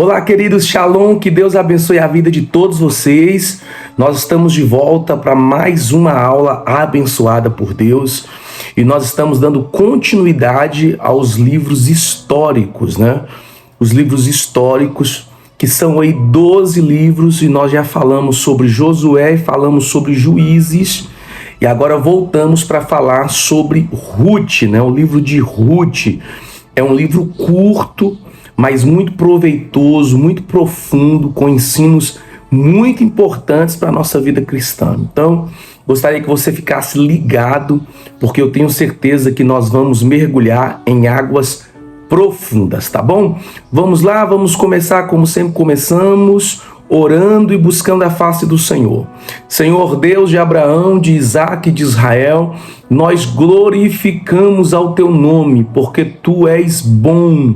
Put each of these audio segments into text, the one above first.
Olá, queridos, Shalom, que Deus abençoe a vida de todos vocês. Nós estamos de volta para mais uma aula abençoada por Deus e nós estamos dando continuidade aos livros históricos, né? Os livros históricos, que são aí 12 livros, e nós já falamos sobre Josué e falamos sobre Juízes, e agora voltamos para falar sobre Ruth, né? O livro de Ruth é um livro curto, mas muito proveitoso, muito profundo, com ensinos muito importantes para a nossa vida cristã. Então, gostaria que você ficasse ligado, porque eu tenho certeza que nós vamos mergulhar em águas profundas, tá bom? Vamos lá, vamos começar como sempre começamos, orando e buscando a face do Senhor. Senhor Deus de Abraão, de Isaac e de Israel, nós glorificamos ao teu nome, porque tu és bom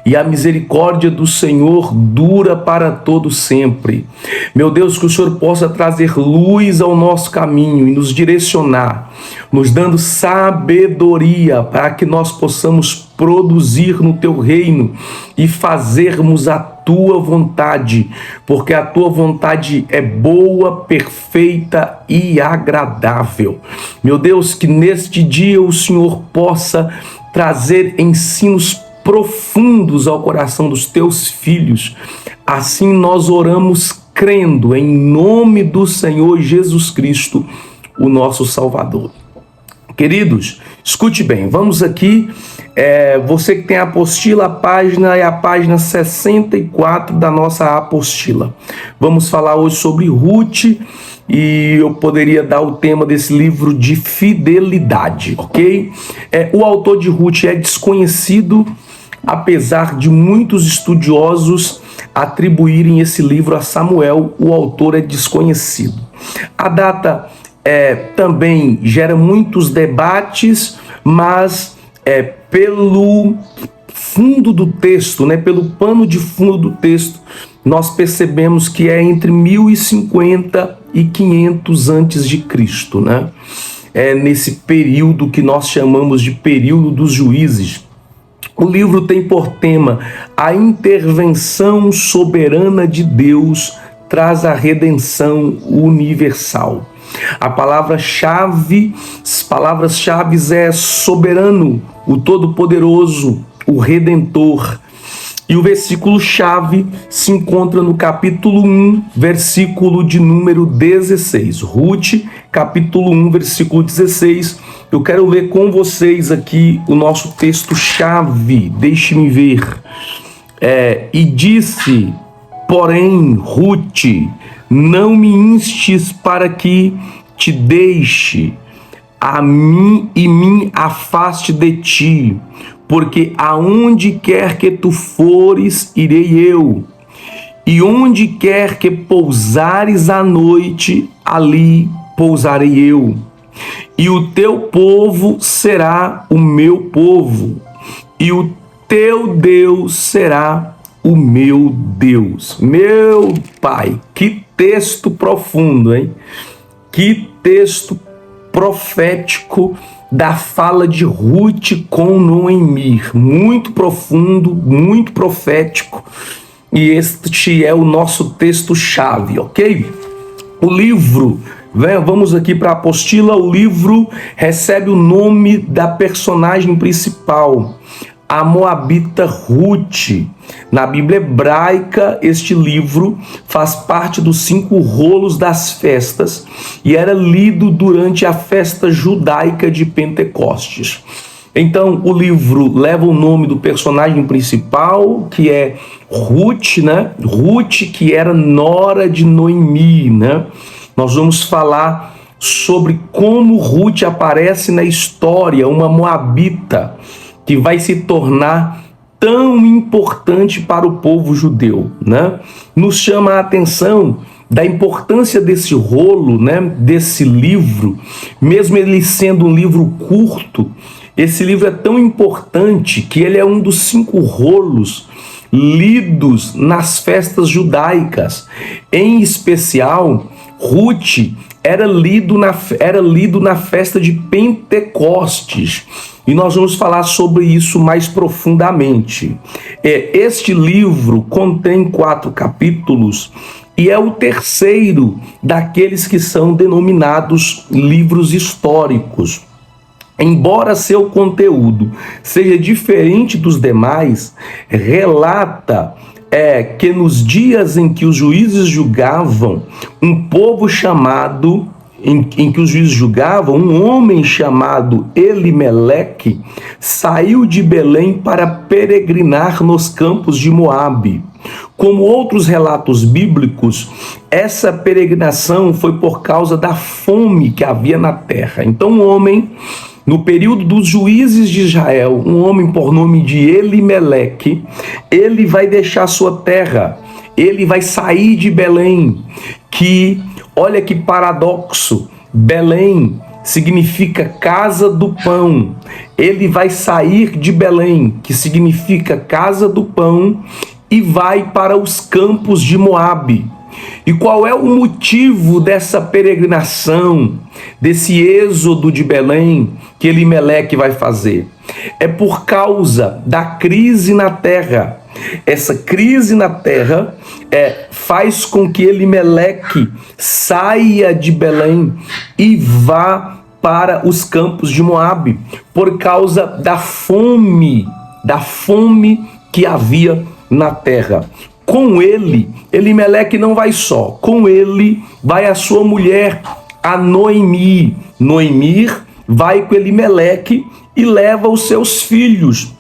e a misericórdia do Senhor dura para todo sempre. Meu Deus, que o Senhor possa trazer luz ao nosso caminho e nos direcionar, nos dando sabedoria para que nós possamos produzir no teu reino e fazermos a tua vontade, porque a tua vontade é boa, perfeita e agradável. Meu Deus, que neste dia o Senhor possa trazer ensinos profundos ao coração dos teus filhos. Assim nós oramos crendo em nome do Senhor Jesus Cristo, o nosso Salvador. Queridos, escute bem, vamos aqui, você que tem a apostila, a página é a página 64 da nossa apostila. Vamos falar hoje sobre Ruth, e eu poderia dar o tema desse livro de fidelidade, ok? O autor de Ruth é desconhecido, apesar de muitos estudiosos atribuírem esse livro a Samuel, o autor é desconhecido. A data também gera muitos debates, mas pelo fundo do texto, né, pelo pano de fundo do texto, nós percebemos que é entre 1050 e 500 antes de Cristo, né? É nesse período que nós chamamos de período dos juízes. O livro tem por tema a intervenção soberana de Deus traz a redenção universal. A palavras-chave é soberano, o todo-poderoso, o redentor. E o versículo-chave se encontra no capítulo 1, versículo de número 16. Ruth, capítulo 1, versículo 16. Eu quero ler com vocês aqui o nosso texto-chave. Deixe-me ver. E disse, porém, Ruth, não me instes para que te deixe a mim e me afaste de ti, porque aonde quer que tu fores, irei eu, e onde quer que pousares à noite, ali pousarei eu, e o teu povo será o meu povo, e o teu Deus será o meu Deus. Meu Pai, que texto profundo, hein? Que texto profético da fala de Ruth com Noemi, muito profundo, muito profético, e este é o nosso texto-chave, ok? O livro, vamos aqui para a apostila, o livro recebe o nome da personagem principal, a moabita Ruth. Na Bíblia hebraica, este livro faz parte dos 5 rolos das festas e era lido durante a festa judaica de Pentecostes. Então, o livro leva o nome do personagem principal, que é Ruth, né? Ruth, que era nora de Noemi, né? Nós vamos falar sobre como Ruth aparece na história, uma moabita, que vai se tornar tão importante para o povo judeu, né? Nos chama a atenção da importância desse rolo, né? Desse livro, mesmo ele sendo um livro curto, esse livro é tão importante que ele é um dos 5 rolos lidos nas festas judaicas. Em especial, Ruth era lido na festa de Pentecostes. e nós vamos falar sobre isso mais profundamente. Este livro contém 4 capítulos e é o terceiro daqueles que são denominados livros históricos. Embora seu conteúdo seja diferente dos demais, relata que nos dias em que os juízes julgavam um povo chamado, em que os juízes julgavam, um homem chamado Elimeleque saiu de Belém para peregrinar nos campos de Moabe. Como outros relatos bíblicos, essa peregrinação foi por causa da fome que havia na terra. Então, um homem, no período dos juízes de Israel, um homem por nome de Elimeleque, ele vai deixar sua terra, ele vai sair de Belém, que, olha que paradoxo, Belém significa casa do pão. Ele vai sair de Belém, que significa casa do pão, e vai para os campos de Moabe. E qual é o motivo dessa peregrinação, desse êxodo de Belém que Elimeleque vai fazer? É por causa da crise na terra. Essa crise na terra faz com que Elimeleque saia de Belém e vá para os campos de Moabe, por causa da fome que havia na terra. Com ele, Elimeleque não vai só, com ele vai a sua mulher, a Noemi. Noemi vai com Elimeleque e leva os seus filhos,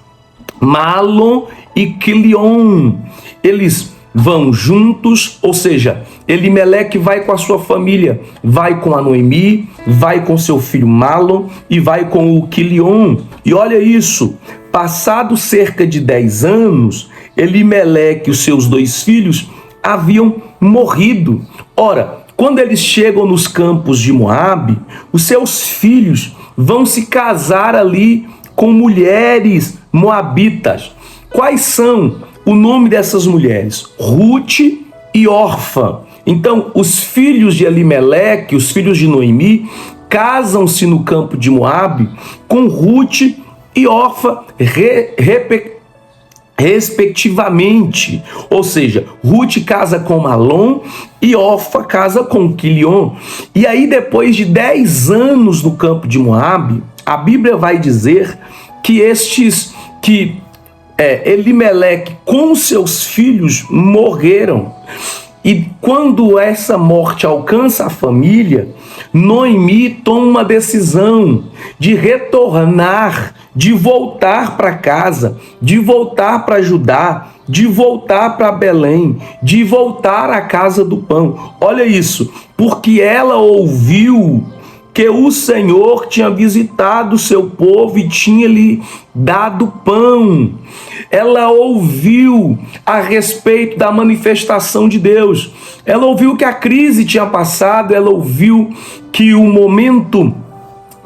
Malom e Quilion. Eles vão juntos, ou seja, Elimeleque vai com a sua família, vai com a Noemi, vai com seu filho Malom e vai com o Quilion. E olha isso, passado cerca de 10 anos, Elimeleque e os seus 2 filhos haviam morrido. Ora, quando eles chegam nos campos de Moabe, os seus filhos vão se casar ali com mulheres moabitas. Quais são o nome dessas mulheres? Ruth e Orfa. Então, os filhos de Elimeleque, os filhos de Noemi, casam-se no campo de Moabe com Ruth e Orfa, respectivamente. Ou seja, Ruth casa com Malom e Orfa casa com Quilion. E aí, depois de 10 anos no campo de Moabe, a Bíblia vai dizer que Elimeleque com seus filhos morreram. E quando essa morte alcança a família, Noemi toma uma decisão de retornar, de voltar para casa, de voltar para Judá, de voltar para Belém, de voltar à casa do pão. Olha isso, porque ela ouviu que o Senhor tinha visitado o seu povo e tinha lhe dado pão. Ela ouviu a respeito da manifestação de Deus. Ela ouviu que a crise tinha passado, ela ouviu que o momento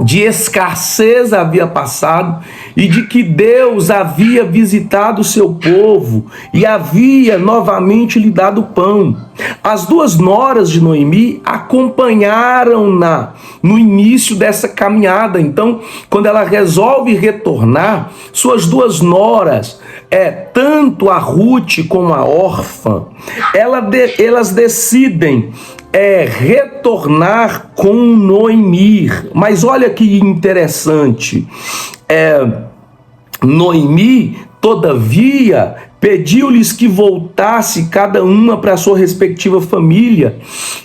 de escassez havia passado e de que Deus havia visitado o seu povo e havia novamente lhe dado pão. As 2 noras de Noemi acompanharam-na no início dessa caminhada. Então, quando ela resolve retornar, suas 2 noras, tanto a Ruth como a Orfa, elas decidem retornar com Noemi. Mas olha que interessante, Noemi, todavia, pediu-lhes que voltasse cada uma para a sua respectiva família.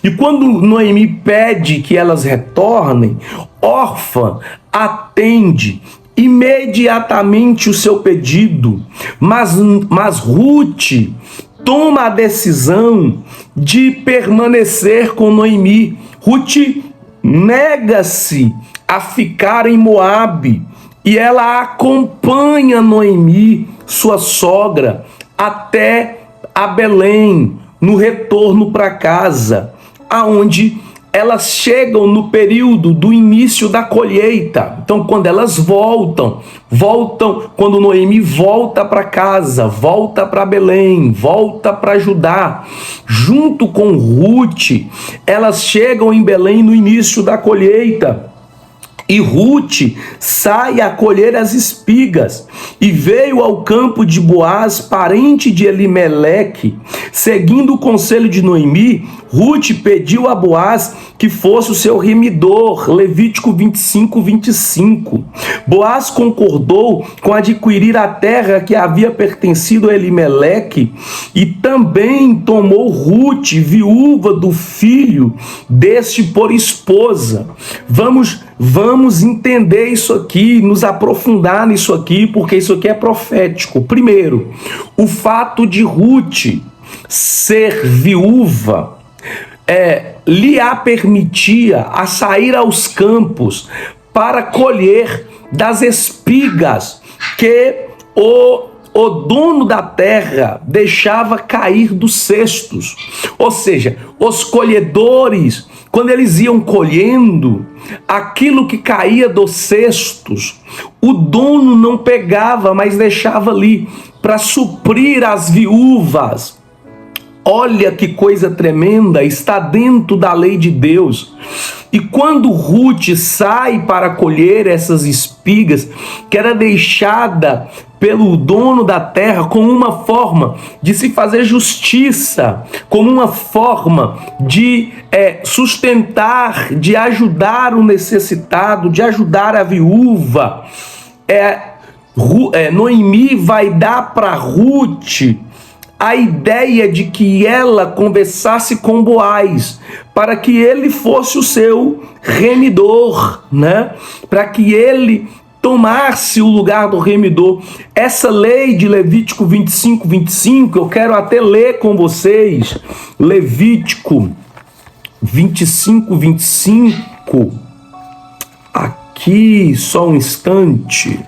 E quando Noemi pede que elas retornem, Orfa atende imediatamente o seu pedido, mas Ruth toma a decisão de permanecer com Noemi. Ruth nega-se a ficar em Moabe e ela acompanha Noemi, sua sogra, até a Belém, no retorno para casa, aonde elas chegam no período do início da colheita. Então, quando elas voltam, quando Noemi volta para casa, volta para Belém, volta para Judá, junto com Ruth, elas chegam em Belém no início da colheita. E Rute sai a colher as espigas, e veio ao campo de Boaz, parente de Elimeleque. Seguindo o conselho de Noemi, Rute pediu a Boaz que fosse o seu remidor. Levítico 25, 25. Boaz concordou com adquirir a terra que havia pertencido a Elimeleque, e também tomou Rute, viúva do filho deste, por esposa. Vamos entender isso aqui, nos aprofundar nisso aqui, porque isso aqui é profético. Primeiro, o fato de Rute ser viúva lhe a permitia a sair aos campos para colher das espigas que o dono da terra deixava cair dos cestos. Ou seja, os colhedores, quando eles iam colhendo aquilo que caía dos cestos, o dono não pegava, mas deixava ali para suprir as viúvas. Olha que coisa tremenda, está dentro da lei de Deus. E quando Rute sai para colher essas espigas, que era deixada pelo dono da terra como uma forma de se fazer justiça, como uma forma de sustentar, de ajudar o necessitado, de ajudar a viúva, Noemi vai dar para Rute a ideia de que ela conversasse com Boaz, para que ele fosse o seu remidor, né? Para que ele tomasse o lugar do remidor. Essa lei de Levítico 25, 25, eu quero até ler com vocês. Levítico 25, 25. Aqui, só um instante.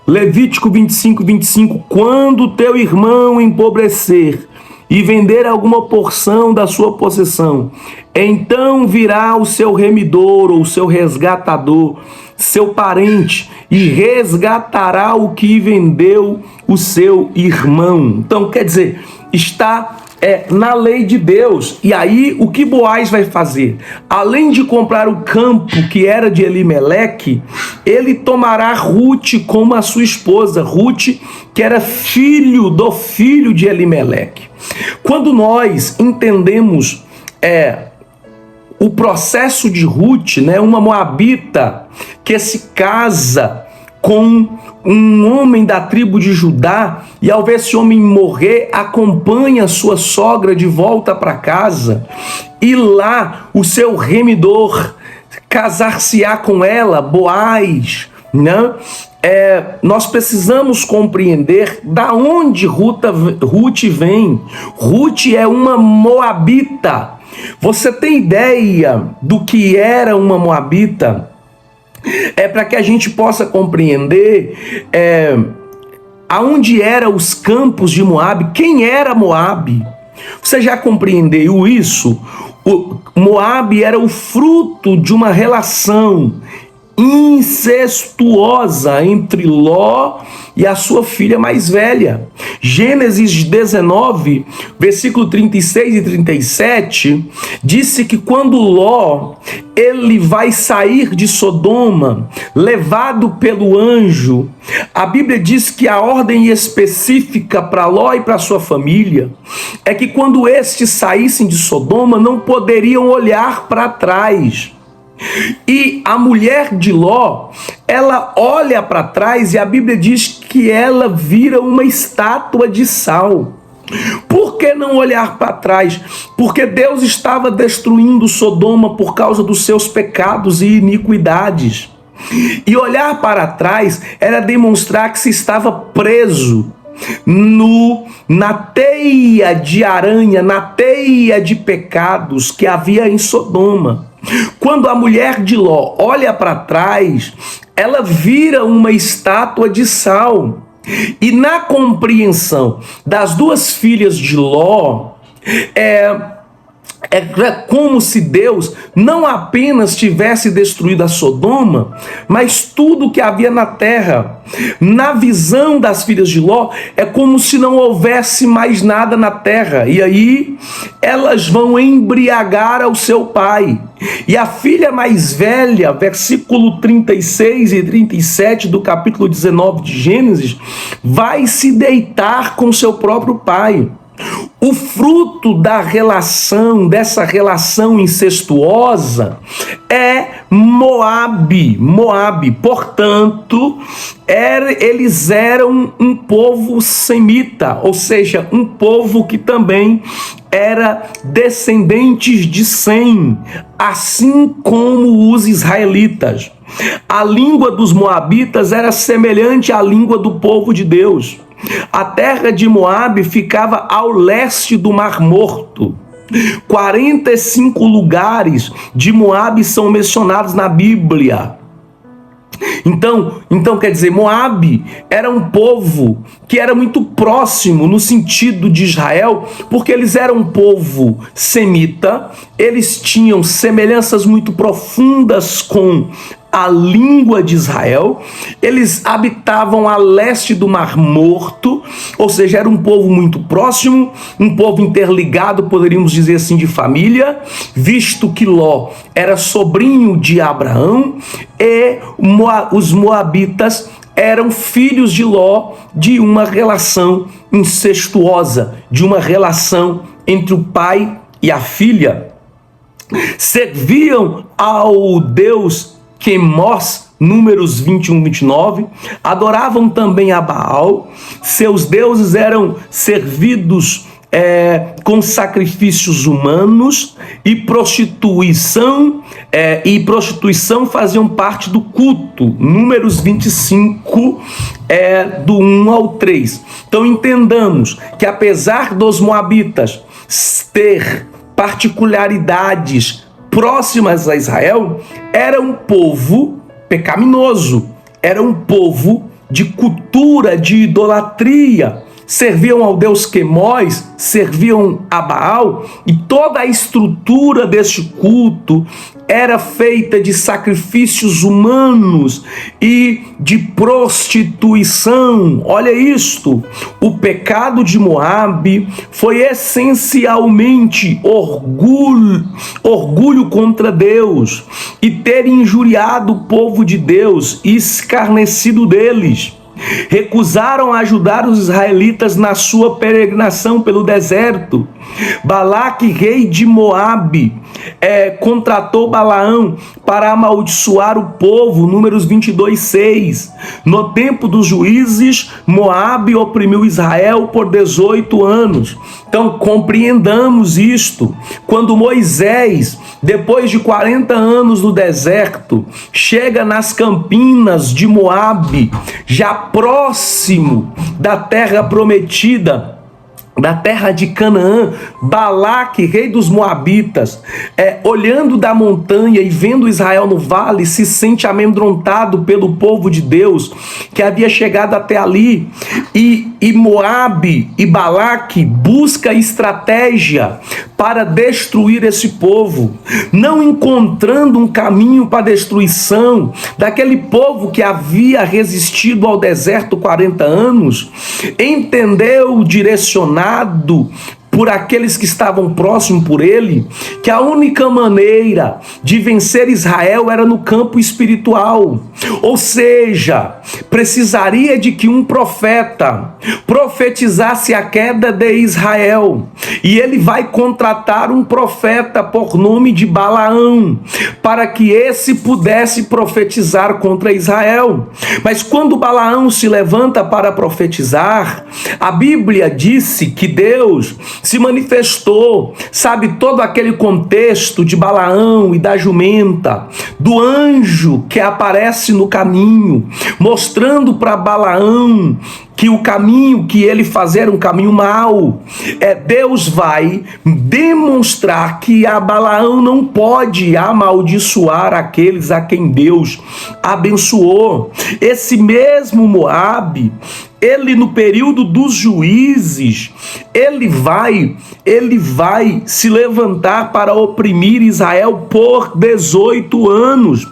Levítico 25, 25. Quando teu irmão empobrecer e vender alguma porção da sua possessão, então virá o seu remidor ou seu resgatador, seu parente, e resgatará o que vendeu o seu irmão. Então, quer dizer, está na lei de Deus. E aí, o que Boaz vai fazer? Além de comprar o campo que era de Elimeleque, ele tomará Rute como a sua esposa. Rute, que era filho do filho de Elimeleque. Quando nós entendemos o processo de Rute, né, uma moabita que se casa com um homem da tribo de Judá, e ao ver esse homem morrer, acompanha sua sogra de volta para casa, e lá o seu remidor casar-se-á com ela, Boaz, né? Nós precisamos compreender da onde Rute vem. Rute é uma moabita. Você tem ideia do que era uma moabita? Para que a gente possa compreender aonde eram os campos de Moabe, quem era Moabe. Você já compreendeu isso? Moabe era o fruto de uma relação incestuosa entre Ló e a sua filha mais velha. Gênesis 19, versículo 36 e 37, disse que quando Ló, ele vai sair de Sodoma, levado pelo anjo, a Bíblia diz que a ordem específica para Ló e para sua família é que quando estes saíssem de Sodoma, não poderiam olhar para trás. E a mulher de Ló, ela olha para trás e a Bíblia diz que ela vira uma estátua de sal. Por que não olhar para trás? Porque Deus estava destruindo Sodoma por causa dos seus pecados e iniquidades. E olhar para trás era demonstrar que se estava preso na teia de aranha, na teia de pecados que havia em Sodoma. Quando a mulher de Ló olha para trás, ela vira uma estátua de sal. E na compreensão das duas filhas de Ló, É como se Deus não apenas tivesse destruído a Sodoma, mas tudo que havia na terra. Na visão das filhas de Ló, é como se não houvesse mais nada na terra. E aí elas vão embriagar ao seu pai. E a filha mais velha, versículo 36 e 37 do capítulo 19 de Gênesis, vai se deitar com seu próprio pai. O fruto da relação, dessa relação incestuosa, é Moabe. Portanto, eles eram um povo semita, ou seja, um povo que também era descendentes de Sem, assim como os israelitas. A língua dos moabitas era semelhante à língua do povo de Deus. A terra de Moabe ficava ao leste do Mar Morto. 45 lugares de Moabe são mencionados na Bíblia. Então quer dizer, Moabe era um povo que era muito próximo no sentido de Israel, porque eles eram um povo semita, eles tinham semelhanças muito profundas com a língua de Israel, eles habitavam a leste do Mar Morto, ou seja, era um povo muito próximo, um povo interligado, poderíamos dizer assim, de família, visto que Ló era sobrinho de Abraão e os moabitas eram filhos de Ló, de uma relação incestuosa, de uma relação entre o pai e a filha. Serviam ao Deus Quemós, Números 21, 29, adoravam também a Baal, seus deuses eram servidos com sacrifícios humanos e prostituição faziam parte do culto. Números 25, do 1 ao 3. Então entendamos que apesar dos moabitas ter particularidades próximas a Israel, era um povo pecaminoso, era um povo de cultura, de idolatria, serviam ao deus Quemós, serviam a Baal, e toda a estrutura deste culto era feita de sacrifícios humanos e de prostituição. Olha isto, o pecado de Moabe foi essencialmente orgulho contra Deus e ter injuriado o povo de Deus e escarnecido deles. Recusaram ajudar os israelitas na sua peregrinação pelo deserto. Balaque, rei de Moabe, contratou Balaão para amaldiçoar o povo. Números 22, 6. No tempo dos juízes, Moabe oprimiu Israel por 18 anos. Então compreendamos isto. Quando Moisés, depois de 40 anos no deserto, chega nas campinas de Moabe, já próximo da terra prometida, da terra de Canaã, Balaque, rei dos Moabitas, olhando da montanha e vendo Israel no vale, se sente amedrontado pelo povo de Deus que havia chegado até ali, e Moabe e Balaque busca estratégia para destruir esse povo, não encontrando um caminho para a destruição daquele povo que havia resistido ao deserto 40 anos, entendeu direcionado por aqueles que estavam próximos por ele, que a única maneira de vencer Israel era no campo espiritual. Ou seja, precisaria de que um profeta profetizasse a queda de Israel. E ele vai contratar um profeta por nome de Balaão, para que esse pudesse profetizar contra Israel. Mas quando Balaão se levanta para profetizar, a Bíblia disse que Deus se manifestou, sabe, todo aquele contexto de Balaão e da jumenta, do anjo que aparece no caminho, mostrando para Balaão que o caminho que ele fazia era um caminho mau. Deus vai demonstrar que a Balaão não pode amaldiçoar aqueles a quem Deus abençoou. Esse mesmo Moabe, ele no período dos juízes, ele vai se levantar para oprimir Israel por 18 anos.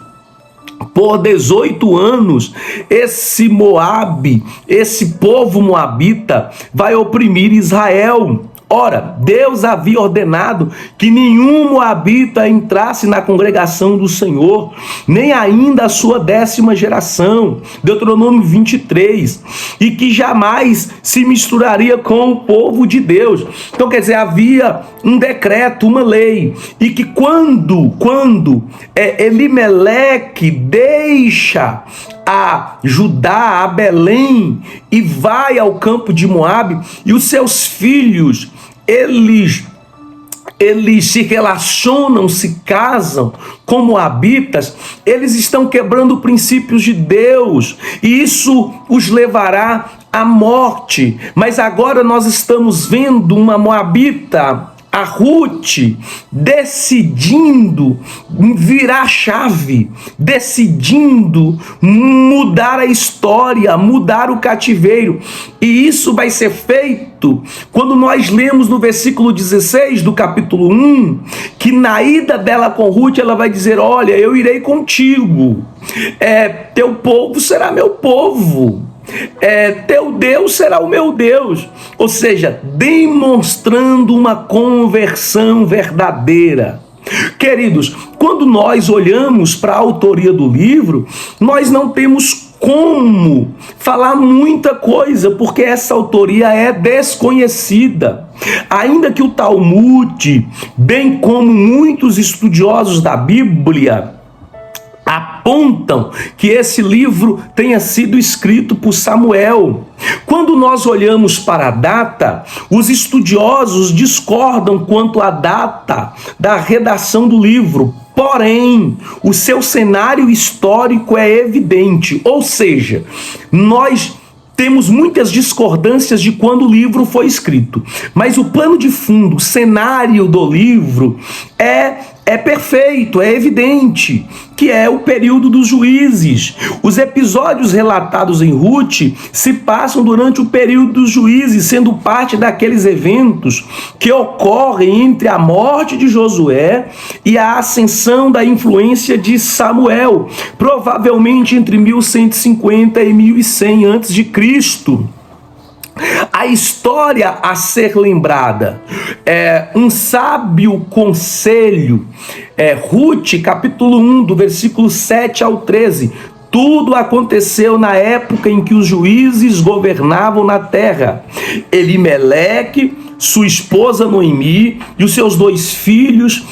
Por 18 anos, esse Moabe, esse povo moabita, vai oprimir Israel. Ora, Deus havia ordenado que nenhum moabita entrasse na congregação do Senhor, nem ainda a sua 10ª geração, Deuteronômio 23, e que jamais se misturaria com o povo de Deus. Então, quer dizer, havia um decreto, uma lei, e que quando Elimeleque deixa a Judá, a Belém, e vai ao campo de Moabe, e os seus filhos, eles se relacionam, se casam com moabitas, eles estão quebrando princípios de Deus, e isso os levará à morte. Mas agora nós estamos vendo uma moabita, a Ruth, decidindo virar a chave, decidindo mudar a história, mudar o cativeiro. E isso vai ser feito quando nós lemos no versículo 16 do capítulo 1, que na ida dela com Ruth, ela vai dizer: olha, eu irei contigo, teu povo será meu povo, teu Deus será o meu Deus. Ou seja, demonstrando uma conversão verdadeira. Queridos, quando nós olhamos para a autoria do livro, nós não temos como falar muita coisa, porque essa autoria é desconhecida. Ainda que o Talmud, bem como muitos estudiosos da Bíblia, apontam que esse livro tenha sido escrito por Samuel. Quando nós olhamos para a data, os estudiosos discordam quanto à data da redação do livro. Porém, o seu cenário histórico é evidente, ou seja, nós temos muitas discordâncias de quando o livro foi escrito, mas o pano de fundo, o cenário do livro é perfeito, é evidente, que é o período dos juízes. Os episódios relatados em Ruth se passam durante o período dos juízes, sendo parte daqueles eventos que ocorrem entre a morte de Josué e a ascensão da influência de Samuel, provavelmente entre 1150 e 1100 a.C. A história a ser lembrada é um sábio conselho, Ruth, capítulo 1, do versículo 7 ao 13. Tudo aconteceu na época em que os juízes governavam na terra. Elimeleque, sua esposa Noemi e os seus 2 filhos,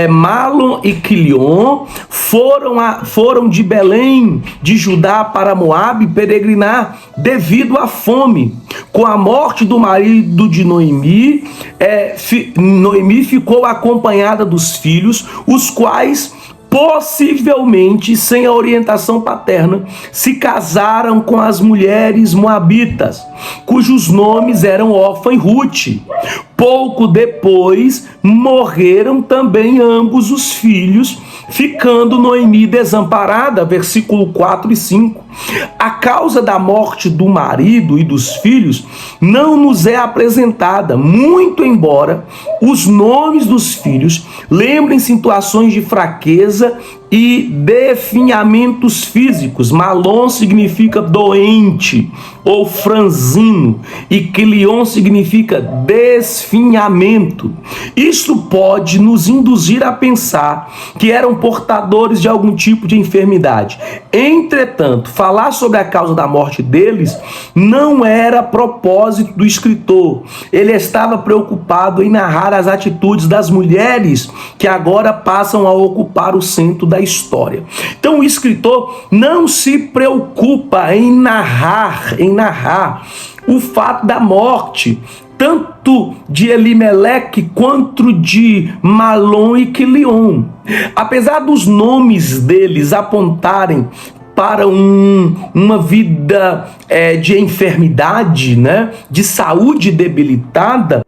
Malom e Quilion, foram de Belém de Judá para Moabe peregrinar devido à fome. Com a morte do marido de Noemi, Noemi ficou acompanhada dos filhos, os quais, possivelmente sem a orientação paterna, se casaram com as mulheres moabitas, cujos nomes eram Orfa e Ruth. Pouco depois, morreram também ambos os filhos, ficando Noemi desamparada, versículo 4 e 5. A causa da morte do marido e dos filhos não nos é apresentada, muito embora os nomes dos filhos lembrem situações de fraqueza e definhamentos físicos. Malom significa doente ou franzino, e Quilion significa desfinhamento. Isto pode nos induzir a pensar que eram portadores de algum tipo de enfermidade. Entretanto, falar sobre a causa da morte deles não era propósito do escritor. Ele estava preocupado em narrar as atitudes das mulheres que agora passam a ocupar o centro da história. Então o escritor não se preocupa em narrar o fato da morte, tanto de Elimeleque quanto de Malom e Quilion. Apesar dos nomes deles apontarem para uma vida de enfermidade, né? De saúde debilitada,